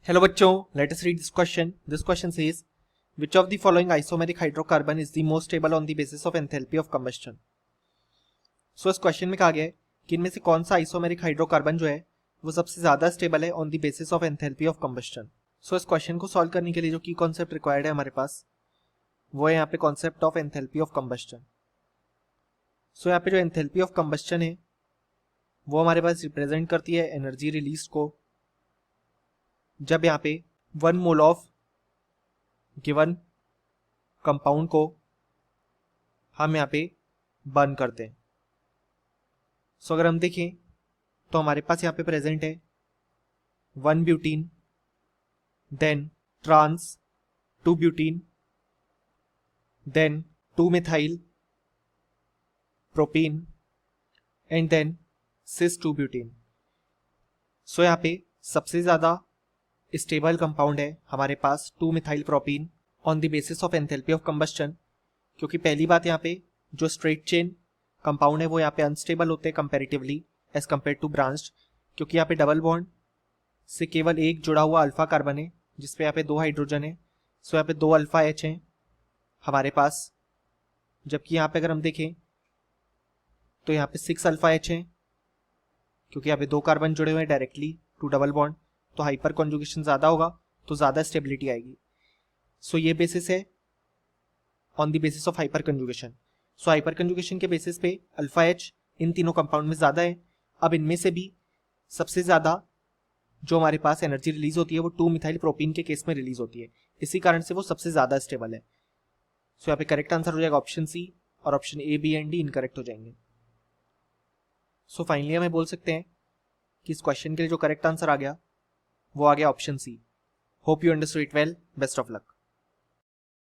Hello बच्चों, let us read this question. This question says, which of the following isomeric hydrocarbon is the most stable on the basis of enthalpy of combustion? So इस question में कहा गया है कि इनमें से कौन सा आइसोमेरिक हाइड्रोकार्बन जो है वो सबसे ज्यादा स्टेबल है on the basis of enthalpy of combustion. So इस क्वेश्चन को सॉल्व करने के लिए जो की कॉन्सेप्ट रिक्वायर्ड है हमारे पास वो है यहाँ पे concept of enthalpy of combustion. So यहाँ पे जो एंथैल्पी ऑफ कंबस्टन है वो हमारे पास रिप्रेजेंट करती है एनर्जी रिलीज को जब यहाँ पे 1 मोल ऑफ गिवन कंपाउंड को हम यहाँ पे बर्न करते हैं. सो अगर हम देखें तो हमारे पास यहाँ पे प्रेजेंट है 1 butene, then trans 2 butene, then 2 methyl propene and then cis 2 butene. So यहाँ पे सबसे ज्यादा स्टेबल कंपाउंड है हमारे पास 2 methyl propene on the basis of enthalpy of combustion, क्योंकि पहली बात यहाँ पे जो स्ट्रेट चेन कंपाउंड है वो यहाँ पे अनस्टेबल होते हैं comparatively as compare to branched, क्योंकि यहाँ पे डबल बॉन्ड से केवल एक जुड़ा हुआ अल्फा कार्बन है जिसपे यहाँ पे 2 हाइड्रोजन है. सो यहाँ पे 2 अल्फा एच हैं हमारे पास, जबकि यहाँ पे अगर हम देखें तो यहाँ पे 6 अल्फा एच हैं क्योंकि यहाँ पे 2 कार्बन जुड़े हुए हैं डायरेक्टली टू डबल बॉन्ड, तो हाइपर कॉन्जुगेशन ज्यादा होगा तो ज्यादा स्टेबिलिटी आएगी. सो ये बेसिस है on the basis of hyper conjugation. So hyper conjugation के बेसिस पे अल्फा एच इन तीनों कंपाउंड में ज्यादा है. अब इनमें से भी सबसे ज्यादा जो हमारे पास एनर्जी रिलीज होती है वो 2 मिथाइल प्रोपीन के केस में रिलीज होती है, इसी कारण से वो सबसे ज्यादा स्टेबल है. सो यहाँ पे करेक्ट आंसर हो जाएगा ऑप्शन सी और option A, B and D incorrect हो जाएंगे. सो फाइनली हमें बोल सकते हैं कि इस क्वेश्चन के लिए जो करेक्ट आंसर आ गया वो आ गया option C. Hope you understood it well. Best of luck.